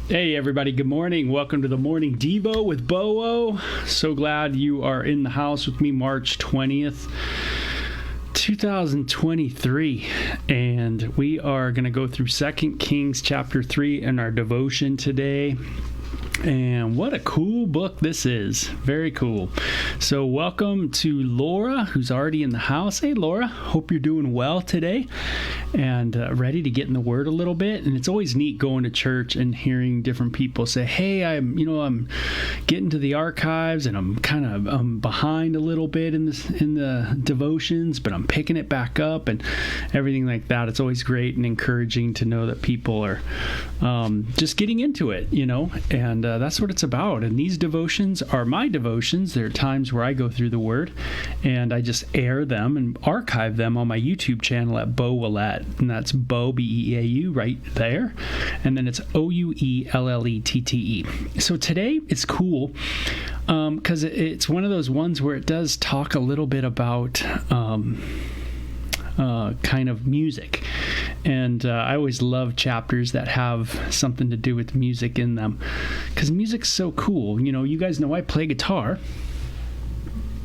Hey everybody, good morning. Welcome to the Morning Devo with Bo-O. So glad you are in the house with me, March 20th, 2023. And we are going to go through 2 Kings chapter 3 in our devotion today. And what a cool book this is. Very cool. So welcome to Laura, who's already in the house. Hey, Laura. Hope you're doing well today and ready to get in the Word a little bit. And it's always neat going to church and hearing different people say, hey, I'm getting to the archives and I'm behind a little bit in the devotions, but I'm picking it back up and everything like that. It's always great and encouraging to know that people are just getting into it, and that's what it's about. And these devotions are my devotions. There are times where I go through the Word and I just air them and archive them on my YouTube channel at Bo Ouellette. And that's Bo, B-E-A-U, right there. And then it's O-U-E-L-L-E-T-T-E. So today it's cool because it's one of those ones where it does talk a little bit about kind of music. And I always love chapters that have something to do with music in them because music's so cool. You guys know I play guitar.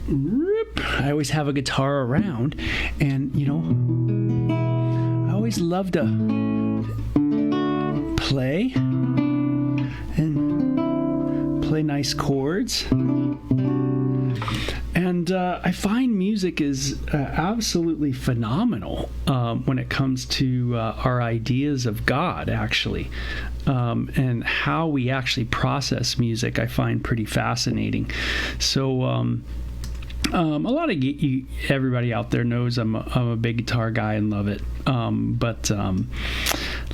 I always have a guitar around, and I always love to play and play nice chords. And I find music is absolutely phenomenal when it comes to our ideas of God, actually. And how we actually process music, I find pretty fascinating. So A lot of everybody out there knows I'm a big guitar guy and love it. But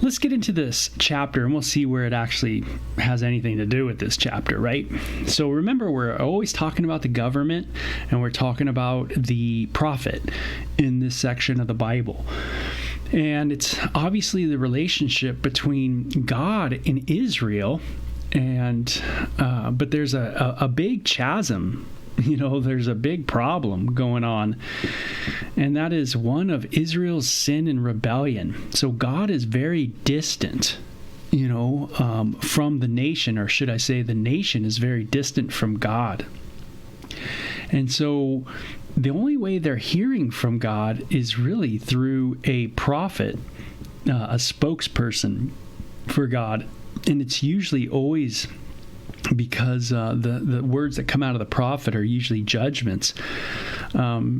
let's get into this chapter and we'll see where it actually has anything to do with this chapter, right? So remember, we're always talking about the government and we're talking about the prophet in this section of the Bible. And it's obviously the relationship between God and Israel, and but there's a big chasm. There's a big problem going on, and that is one of Israel's sin and rebellion. So God is very distant, from the nation, or should I say the nation is very distant from God. And so the only way they're hearing from God is really through a prophet, a spokesperson for God. And it's usually always because the words that come out of the prophet are usually judgments,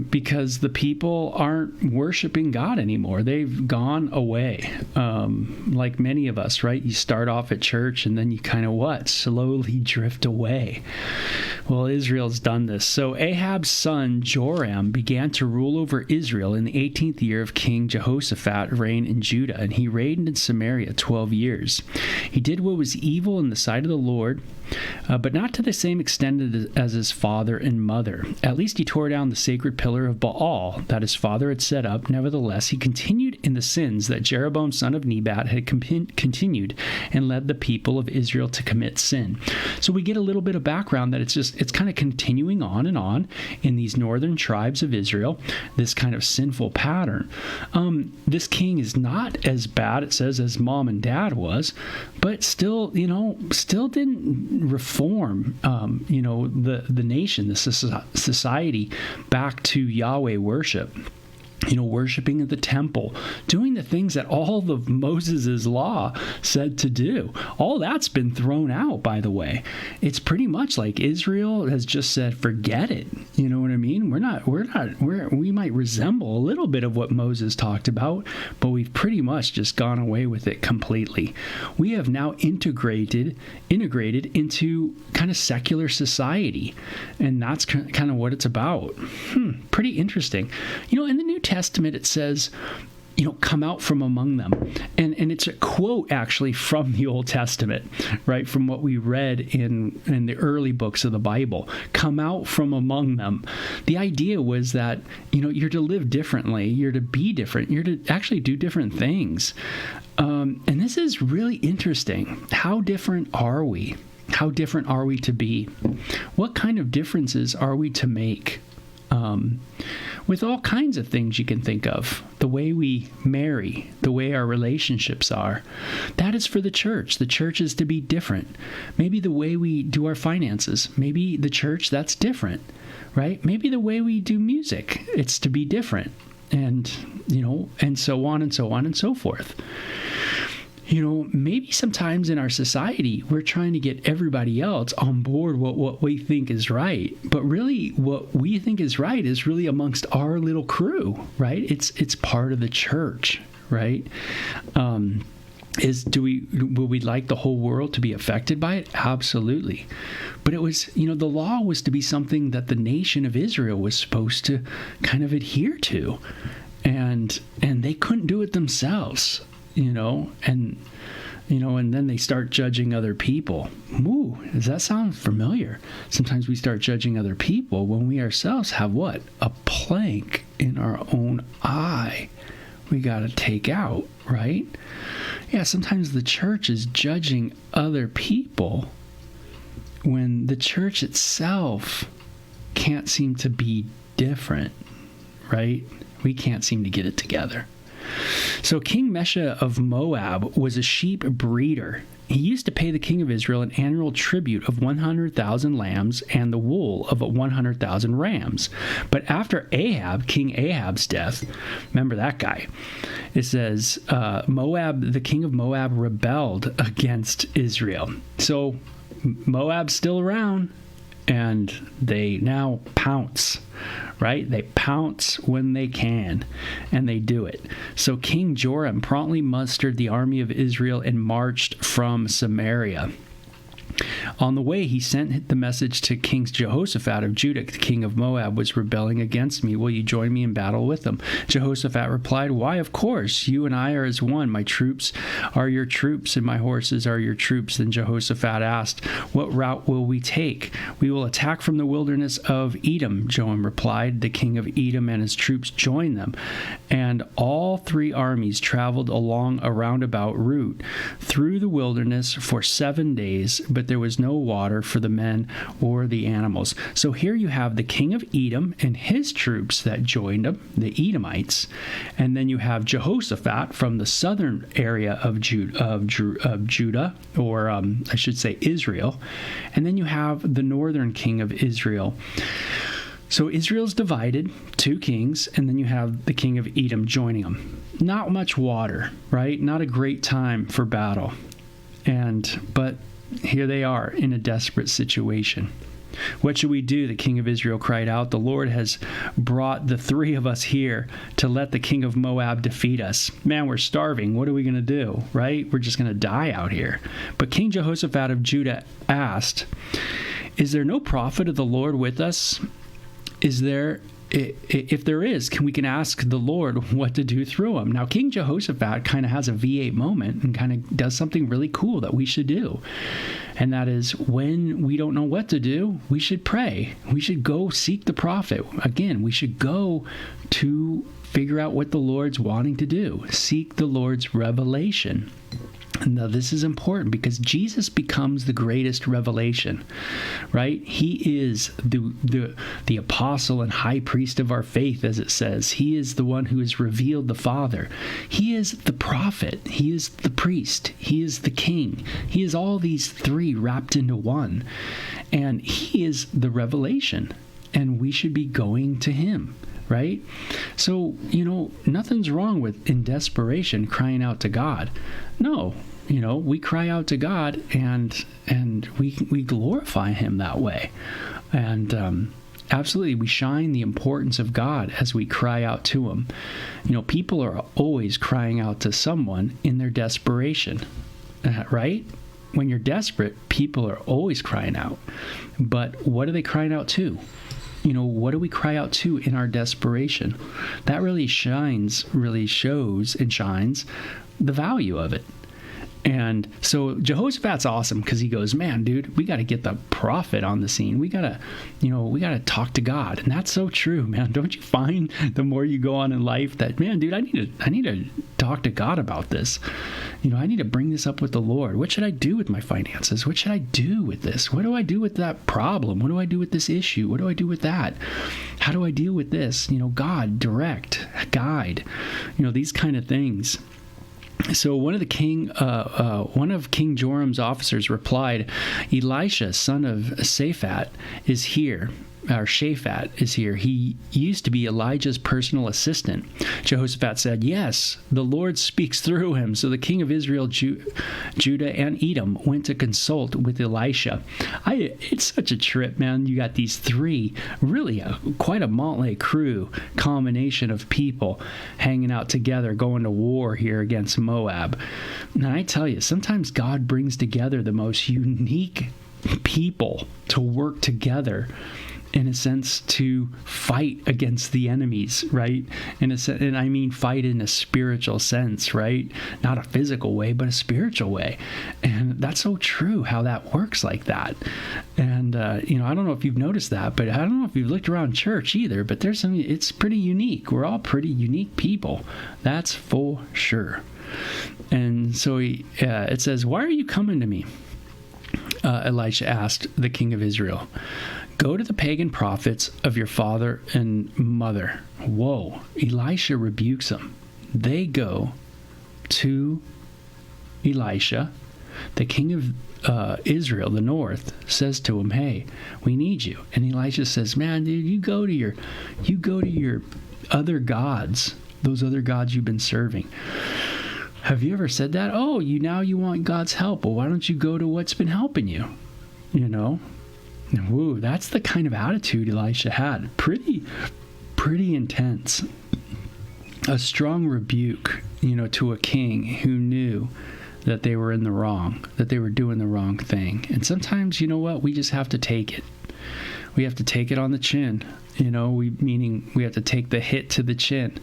because the people aren't worshiping God anymore. They've gone away, like many of us, right? You start off at church and then you kind of slowly drift away. Well, Israel's done this. So Ahab's son Joram began to rule over Israel in the 18th year of King Jehoshaphat reign in Judah, and he reigned in Samaria 12 years. He did what was evil in the sight of the Lord, but not to the same extent as his father and mother. At least he tore down the sacred pillar of Baal that his father had set up. Nevertheless, he continued in the sins that Jeroboam son of Nebat had continued, and led the people of Israel to commit sin. So we get a little bit of background that it's kind of continuing on and on in these northern tribes of Israel, this kind of sinful pattern. This king is not as bad, it says, as mom and dad was, but still didn't reform, the nation, the society back to Yahweh worship. Worshiping at the temple, doing the things that all of Moses' law said to do. All that's been thrown out, by the way. It's pretty much like Israel has just said, forget it. You know what I mean? We might resemble a little bit of what Moses talked about, but we've pretty much just gone away with it completely. We have now integrated into kind of secular society, and that's kind of what it's about. Pretty interesting. In the New Testament, it says, come out from among them. And it's a quote actually from the Old Testament, right? From what we read in the early books of the Bible. Come out from among them. The idea was that, you're to live differently. You're to be different. You're to actually do different things. And this is really interesting. How different are we? How different are we to be? What kind of differences are we to make? With all kinds of things you can think of. The way we marry, the way our relationships are. That is for the church. The church is to be different. Maybe the way we do our finances. Maybe the church, that's different, right? Maybe the way we do music, it's to be different. And, and so on and so on and so forth. Maybe sometimes in our society, we're trying to get everybody else on board what we think is right. But really, what we think is right is really amongst our little crew, right? It's part of the church, right? Would we like the whole world to be affected by it? Absolutely. But it was, the law was to be something that the nation of Israel was supposed to kind of adhere to. And they couldn't do it themselves. And then they start judging other people. Ooh, does that sound familiar? Sometimes we start judging other people when we ourselves have what? A plank in our own eye we got to take out, right? Yeah, sometimes the church is judging other people when the church itself can't seem to be different, right? We can't seem to get it together. So King Mesha of Moab was a sheep breeder. He used to pay the king of Israel an annual tribute of 100,000 lambs and the wool of 100,000 rams. But after King Ahab's death, remember that guy, it says the king of Moab rebelled against Israel. So Moab's still around, and they now pounce, right? They pounce when they can, and they do it. So King Joram promptly mustered the army of Israel and marched from Samaria. On the way, he sent the message to King Jehoshaphat of Judah. The king of Moab was rebelling against me. Will you join me in battle with him? Jehoshaphat replied, why, of course. You and I are as one. My troops are your troops, and my horses are your troops. Then Jehoshaphat asked, what route will we take? We will attack from the wilderness of Edom, Joram replied. The king of Edom and his troops joined them, and all three armies traveled along a roundabout route through the wilderness for 7 days, but there was no water for the men or the animals. So here you have the king of Edom and his troops that joined him, the Edomites, and then you have Jehoshaphat from the southern area of Judah, or I should say Israel, and then you have the northern king of Israel. So Israel's divided, 2 kings, and then you have the king of Edom joining them. Not much water, right? Not a great time for battle. But here they are in a desperate situation. What should we do? The king of Israel cried out. The Lord has brought the 3 of us here to let the king of Moab defeat us. Man, we're starving. What are we going to do, right? We're just going to die out here. But King Jehoshaphat of Judah asked, is there no prophet of the Lord with us? If there is, we can ask the Lord what to do through him. Now, King Jehoshaphat kind of has a V8 moment and kind of does something really cool that we should do. And that is, when we don't know what to do, we should pray. We should go seek the prophet. Again, we should go to figure out what the Lord's wanting to do. Seek the Lord's revelation. Now, this is important because Jesus becomes the greatest revelation, right? He is the apostle and high priest of our faith, as it says. He is the one who has revealed the Father. He is the prophet. He is the priest. He is the king. He is all these 3 wrapped into one. And he is the revelation. And we should be going to him, right? So, nothing's wrong with, in desperation, crying out to God. No, we cry out to God and we glorify him that way. And absolutely, we shine the importance of God as we cry out to him. People are always crying out to someone in their desperation, right? When you're desperate, people are always crying out. But what are they crying out to? What do we cry out to in our desperation? That really shows and shines the value of it. And so Jehoshaphat's awesome because he goes, man, dude, we got to get the prophet on the scene. We got to talk to God. And that's so true, man. Don't you find the more you go on in life that, man, dude, I need to talk to God about this. I need to bring this up with the Lord. What should I do with my finances? What should I do with this? What do I do with that problem? What do I do with this issue? What do I do with that? How do I deal with this? God, direct, guide, these kind of things. So one of King Joram's officers replied, Elisha, son of Shaphat, is here. He used to be Elijah's personal assistant. Jehoshaphat said, yes, the Lord speaks through him. So the king of Israel, Judah, and Edom went to consult with Elisha. It's such a trip, man. You got these 3, really quite a motley crew, combination of people hanging out together, going to war here against Moab. And I tell you, sometimes God brings together the most unique people to work together, in a sense, to fight against the enemies, right? And I mean fight in a spiritual sense, right? Not a physical way, but a spiritual way. And that's so true how that works like that. And, I don't know if you've noticed that, but I don't know if you've looked around church either, but it's pretty unique. We're all pretty unique people. That's for sure. And so it says, why are you coming to me? Elisha asked the king of Israel. Go to the pagan prophets of your father and mother. Whoa. Elisha rebukes them. They go to Elisha. The king of Israel, the north, says to him, hey, we need you. And Elisha says, man, dude, you go to your other gods, those other gods you've been serving. Have you ever said that? Oh, now you want God's help. Well, why don't you go to what's been helping you? Woo, that's the kind of attitude Elisha had. Pretty intense. A strong rebuke, to a king who knew that they were in the wrong, that they were doing the wrong thing. And sometimes, you know what, we just have to take it. We have to take it on the chin, meaning we have to take the hit to the chin.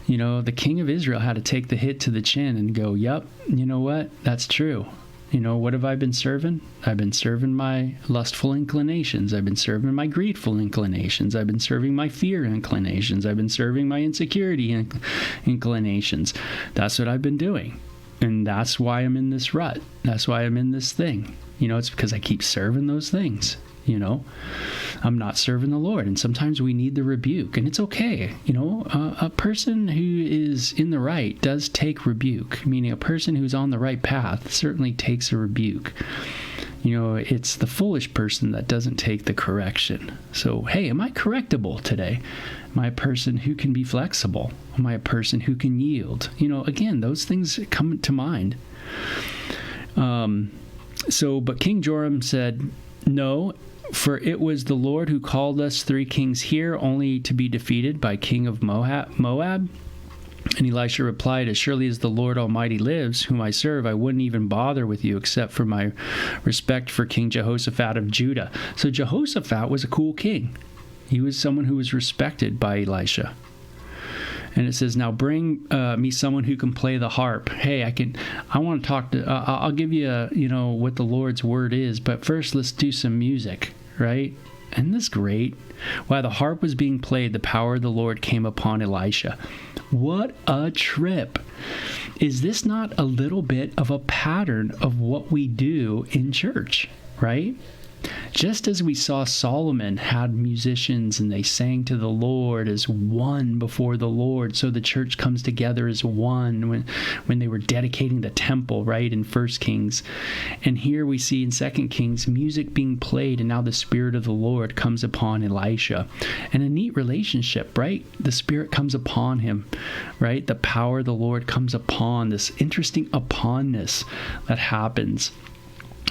The king of Israel had to take the hit to the chin and go, yep, you know what, that's true. What have I been serving? I've been serving my lustful inclinations. I've been serving my greedful inclinations. I've been serving my fear inclinations. I've been serving my insecurity inclinations. That's what I've been doing. And that's why I'm in this rut. That's why I'm in this thing. It's because I keep serving those things. I'm not serving the Lord. And sometimes we need the rebuke. And it's okay. A person who is in the right does take rebuke, meaning a person who's on the right path certainly takes a rebuke. It's the foolish person that doesn't take the correction. So, hey, am I correctable today? Am I a person who can be flexible? Am I a person who can yield? Again, those things come to mind. But King Joram said, no, for it was the Lord who called us 3 kings here, only to be defeated by king of Moab. And Elisha replied, as surely as the Lord Almighty lives, whom I serve, I wouldn't even bother with you except for my respect for King Jehoshaphat of Judah. So Jehoshaphat was a cool king. He was someone who was respected by Elisha. And it says, now bring me someone who can play the harp. Hey, I want to talk to, I'll give you, what the Lord's word is. But first, let's do some music, right? Isn't this great? While the harp was being played, the power of the Lord came upon Elisha. What a trip. Is this not a little bit of a pattern of what we do in church, right? Just as we saw Solomon had musicians and they sang to the Lord as one before the Lord, so the church comes together as one when they were dedicating the temple, right, in 1 Kings. And here we see in 2 Kings music being played, and now the Spirit of the Lord comes upon Elisha. And a neat relationship, right? The Spirit comes upon him, right? The power of the Lord comes upon, this interesting uponness that happens.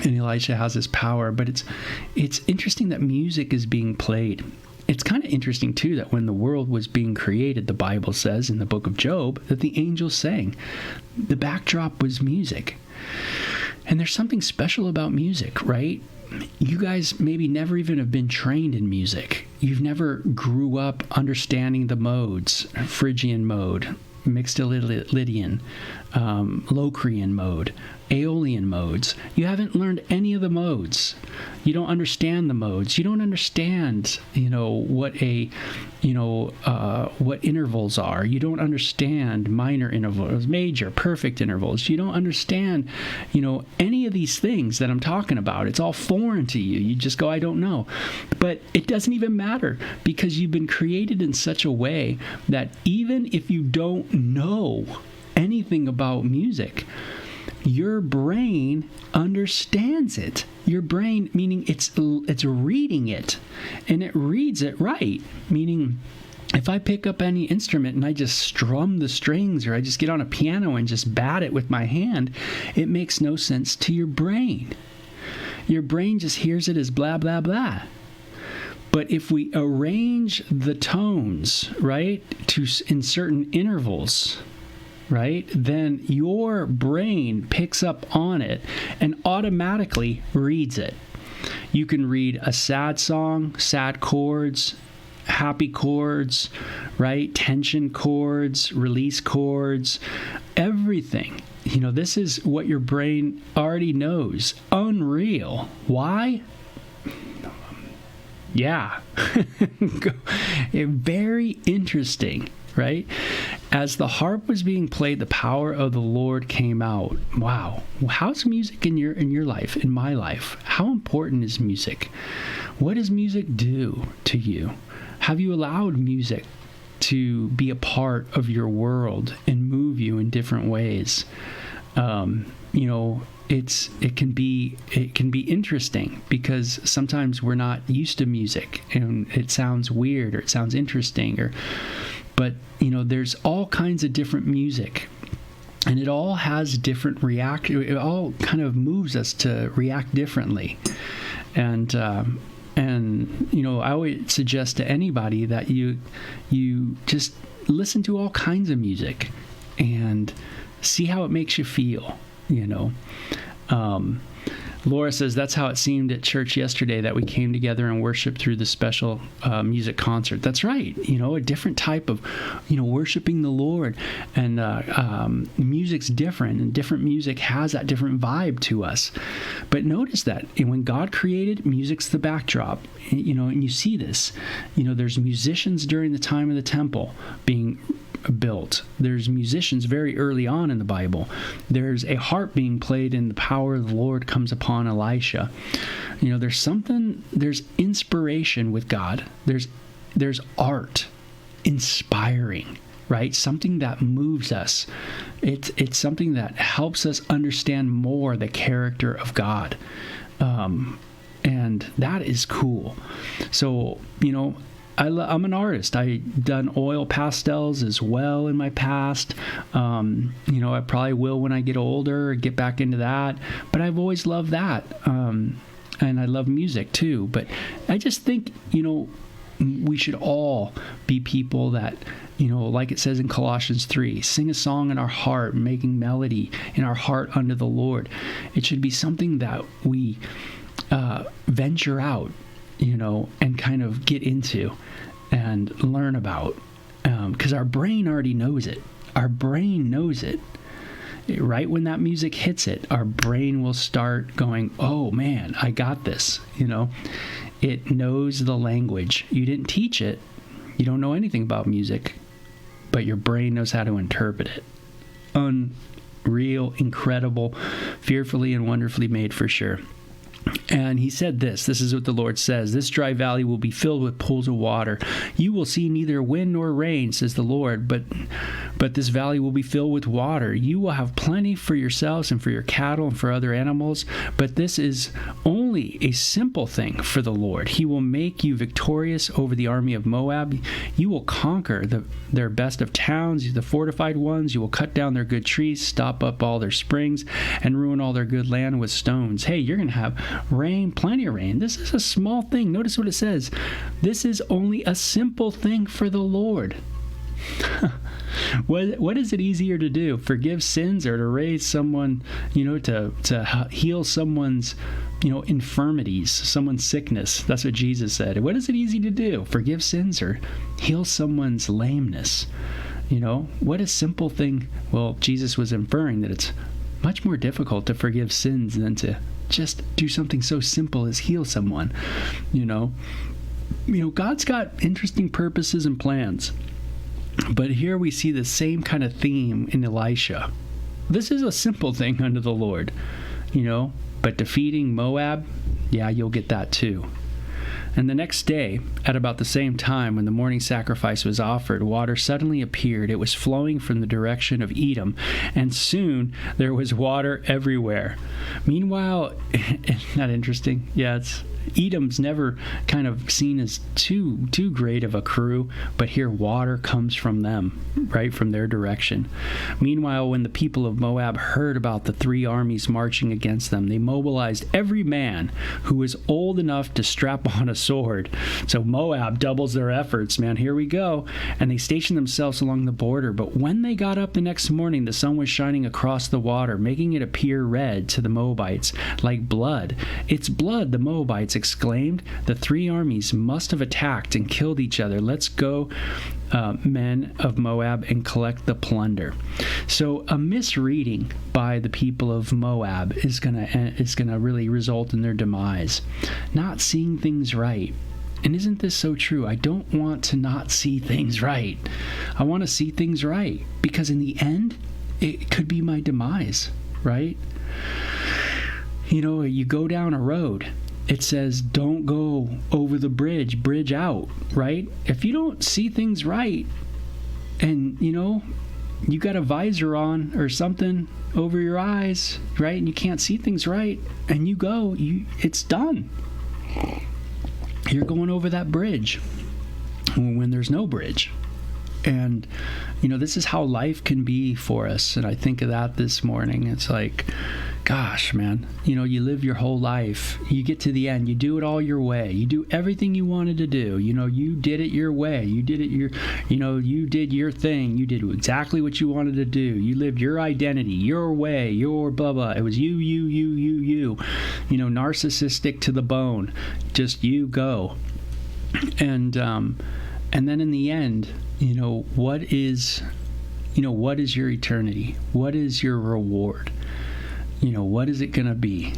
And Elisha has this power, but it's interesting that music is being played. It's kind of interesting, too, that when the world was being created, the Bible says in the book of Job that the angels sang. The backdrop was music. And there's something special about music, right? You guys maybe never even have been trained in music. You've never grew up understanding the modes, Phrygian mode, Mixolydian, Locrian mode, Aeolian modes. You haven't learned any of the modes. You don't understand the modes. You don't understand, what intervals are. You don't understand minor intervals, major, perfect intervals. You don't understand, any of these things that I'm talking about. It's all foreign to you. You just go, I don't know. But it doesn't even matter, because you've been created in such a way that even if you don't know anything about music, your brain understands it. Your brain, meaning it's reading it, and it reads it right. Meaning, if I pick up any instrument and I just strum the strings, or I just get on a piano and just bat it with my hand, it makes no sense to your brain. Your brain just hears it as blah, blah, blah. But if we arrange the tones, right, in certain intervals, right, then your brain picks up on it and automatically reads it. You can read a sad song, sad chords, happy chords, right, tension chords, release chords, everything. This is what your brain already knows. Unreal. Why? Yeah. Very interesting. Right? As the harp was being played, the power of the Lord came out. Wow. How's music in your life, in my life? How important is music? What does music do to you? Have you allowed music to be a part of your world and move you in different ways? It can be interesting, because sometimes we're not used to music and it sounds weird, or it sounds interesting, but there's all kinds of different music, and it all has different reaction. It all kind of moves us to react differently. And I always suggest to anybody that you just listen to all kinds of music and see how it makes you feel. you know. Laura says that's how it seemed at church yesterday, that we came together and worshiped through the special music concert. That's right. You know, a different type of, you know, worshiping the Lord. And music's different, and different music has that different vibe to us. But notice that when God created, music's the backdrop. You know, and you see this. You know, there's musicians during the time of the temple being built. There's musicians very early on in the Bible. There's a harp being played, and the power of the Lord comes upon Elisha. You know, there's inspiration with God. There's art, inspiring, right? Something that moves us. It's something that helps us understand more the character of God. And that is cool. So, you know, I'm an artist. I've done oil pastels as well in my past. You know, I probably will when I get older, get back into that. But I've always loved that. And I love music too. But I just think, you know, we should all be people that, you know, like it says in Colossians 3, sing a song in our heart, making melody in our heart unto the Lord. It should be something that we venture out, you know, and kind of get into and learn about, because our brain already knows it. Our brain knows it. Right when that music hits it, our brain will start going, oh man, I got this. You know, it knows the language. You didn't teach it. You don't know anything about music, but your brain knows how to interpret it. Unreal, incredible, fearfully and wonderfully made for sure. And he said this is what the Lord says, this dry valley will be filled with pools of water. You will see neither wind nor rain, says the Lord, but this valley will be filled with water. You will have plenty for yourselves and for your cattle and for other animals, but this is only a simple thing for the Lord. He will make you victorious over the army of Moab. You will conquer their best of towns, the fortified ones. You will cut down their good trees, stop up all their springs, and ruin all their good land with stones. Hey, you're going to have rain, plenty of rain. This is a small thing. Notice what it says. This is only a simple thing for the Lord. What is it easier to do? Forgive sins, or to raise someone, you know, to heal someone's, you know, infirmities, someone's sickness? That's what Jesus said. What is it easy to do? Forgive sins or heal someone's lameness? You know, what a simple thing. Well, Jesus was inferring that it's much more difficult to forgive sins than to just do something so simple as heal someone. You know, God's got interesting purposes and plans. But here we see the same kind of theme in Elisha. This is a simple thing unto the Lord, you know, but defeating Moab, yeah, you'll get that too. And the next day, at about the same time when the morning sacrifice was offered, water suddenly appeared. It was flowing from the direction of Edom, and soon there was water everywhere. Meanwhile, isn't that interesting? Yeah, Edom's never kind of seen as too great of a crew, but here water comes from them, right from their direction. Meanwhile, when the people of Moab heard about the three armies marching against them, they mobilized every man who was old enough to strap on a sword. So Moab doubles their efforts, man. Here we go. And they stationed themselves along the border. But when they got up the next morning, the sun was shining across the water, making it appear red to the Moabites, like blood. It's blood, the Moabites exclaimed. The three armies must have attacked and killed each other. Let's go, men of Moab, and collect the plunder. So a misreading by the people of Moab is gonna really result in their demise. Not seeing things right. And isn't this so true? I don't want to not see things right. I want to see things right, because in the end, it could be my demise, right? You know, you go down a road, it says, don't go over the bridge out, right? If you don't see things right, and, you know, you got a visor on or something over your eyes, right? And you can't see things right, and you go, it's done. You're going over that bridge when there's no bridge. And, you know, this is how life can be for us. And I think of that this morning. It's like, gosh, man, you live your whole life. You get to the end. You do it all your way. You do everything you wanted to do. You did it your way. You did it you did your thing. You did exactly what you wanted to do. You lived your identity, your way, your blah, blah. It was you, narcissistic to the bone. Just you go. And then in the end, what is your eternity? What is your reward? What is it going to be?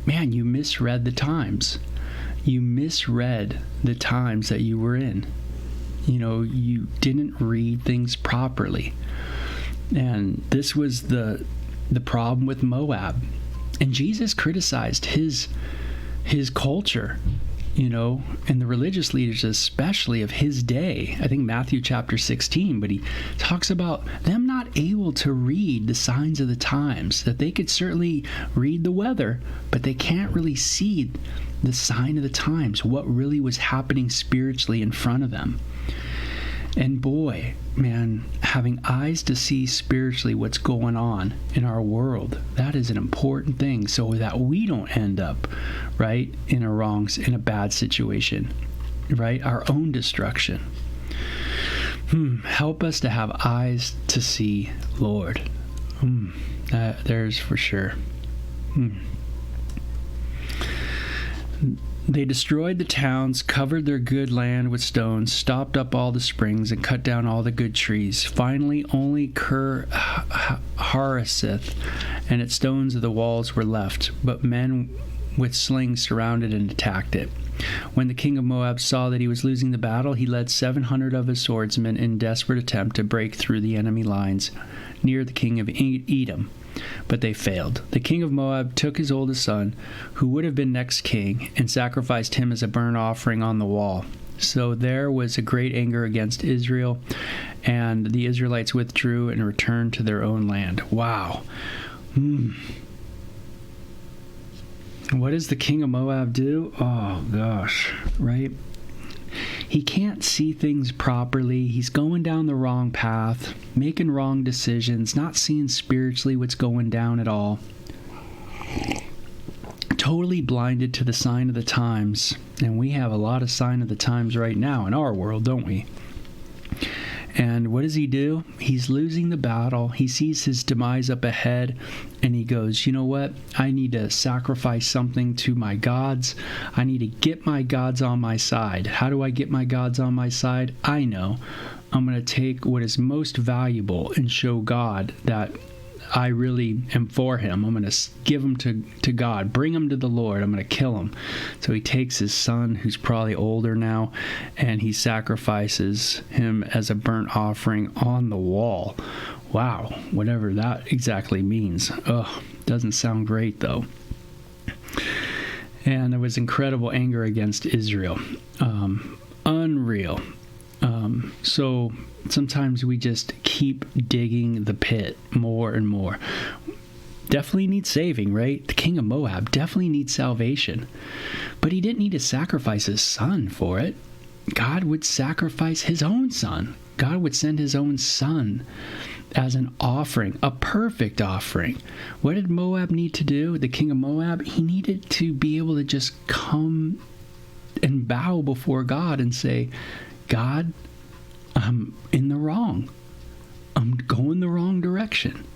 Man, you misread the times. You misread the times that you were in. You didn't read things properly. And this was the problem with Moab. And Jesus criticized his culture, and the religious leaders especially of his day. I think Matthew chapter 16, but he talks about them not able to read the signs of the times, that they could certainly read the weather, but they can't really see the sign of the times, what really was happening spiritually in front of them. And boy, man, having eyes to see spiritually what's going on in our world, that is an important thing so that we don't end up, right, in a bad situation, right? Our own destruction. Help us to have eyes to see, Lord. There's for sure. They destroyed the towns, covered their good land with stones, stopped up all the springs, and cut down all the good trees. Finally, only Hareseth and its stones of the walls were left, but men with slings surrounded and attacked it. When the king of Moab saw that he was losing the battle, he led 700 of his swordsmen in desperate attempt to break through the enemy lines near the king of Edom. But they failed. The king of Moab took his oldest son, who would have been next king, and sacrificed him as a burnt offering on the wall. So there was a great anger against Israel, and the Israelites withdrew and returned to their own land. Wow. What does the king of Moab do? Oh, gosh, right? He can't see things properly. He's going down the wrong path, making wrong decisions, not seeing spiritually what's going down at all. Totally blinded to the sign of the times. And we have a lot of sign of the times right now in our world, don't we? And what does he do? He's losing the battle. He sees his demise up ahead, and he goes, you know what? I need to sacrifice something to my gods. I need to get my gods on my side. How do I get my gods on my side? I know. I'm going to take what is most valuable and show God that I really am for him. I'm going to give him to God, bring him to the Lord. I'm going to kill him. So he takes his son, who's probably older now, and he sacrifices him as a burnt offering on the wall. Wow, whatever that exactly means. Doesn't sound great though. And there was incredible anger against Israel. Unreal. So sometimes we just keep digging the pit more and more. Definitely needs saving, right? The king of Moab definitely needs salvation. But he didn't need to sacrifice his son for it. God would sacrifice his own son. God would send his own son as an offering, a perfect offering. What did Moab need to do? The king of Moab, he needed to be able to just come and bow before God and say, God, I'm in the wrong. I'm going the wrong direction.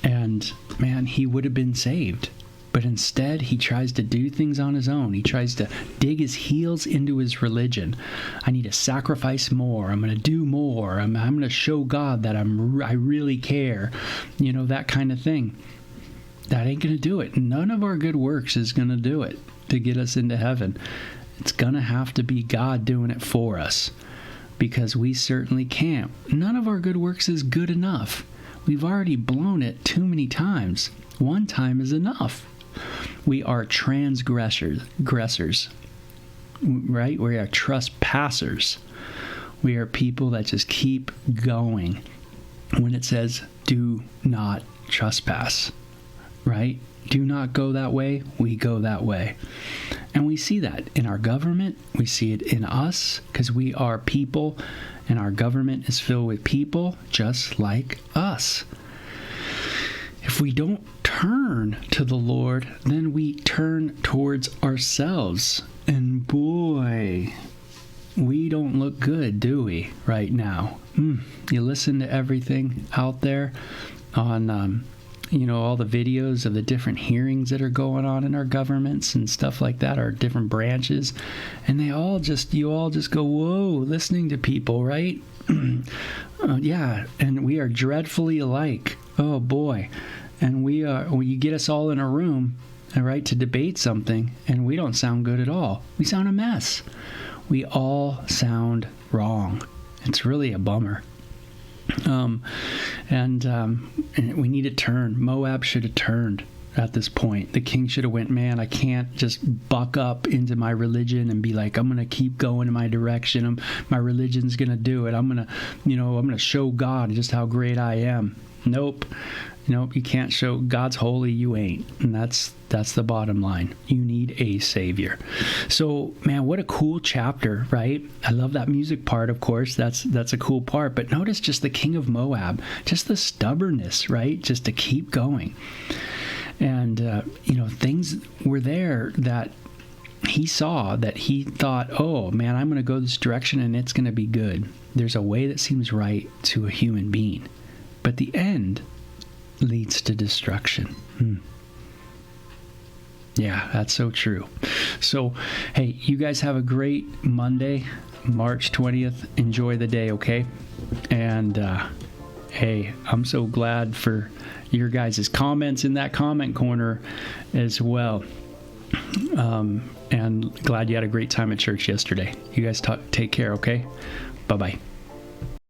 And man, he would have been saved. But instead, he tries to do things on his own. He tries to dig his heels into his religion. I need to sacrifice more. I'm going to do more. I'm going to show God that I really care. That kind of thing. That ain't going to do it. None of our good works is going to do it to get us into heaven. It's going to have to be God doing it for us, because we certainly can't. None of our good works is good enough. We've already blown it too many times. One time is enough. We are transgressors, right? We are trespassers. We are people that just keep going. When it says, do not trespass, right? Do not go that way, we go that way. And we see that in our government. We see it in us, because we are people, and our government is filled with people just like us. if we don't turn to the Lord, then we turn towards ourselves. And boy, we don't look good, do we, right now? You listen to everything out there on, all the videos of the different hearings that are going on in our governments and stuff like that, our different branches, and you all just go, whoa, listening to people, right? Yeah, and we are dreadfully alike. Oh boy. And you get us all in a room, right, to debate something, and we don't sound good at all. We sound a mess. We all sound wrong. It's really a bummer. And we need to turn. Moab should have turned at this point. The king should have went, man, I can't just buck up into my religion and be like, I'm going to keep going in my direction. My religion's going to do it. I'm going to show God just how great I am. Nope, you can't show God's holy, you ain't. And that's the bottom line. You need a savior. So, man, what a cool chapter, right? I love that music part, of course. That's a cool part. But notice just the king of Moab, just the stubbornness, right? Just to keep going. And, things were there that he saw, that he thought, oh, man, I'm going to go this direction and it's going to be good. There's a way that seems right to a human being. But the end leads to destruction. Yeah, that's so true. So, hey, you guys have a great Monday, March 20th. Enjoy the day, okay? And, hey, I'm so glad for your guys' comments in that comment corner as well. And glad you had a great time at church yesterday. You guys take care, okay? Bye-bye.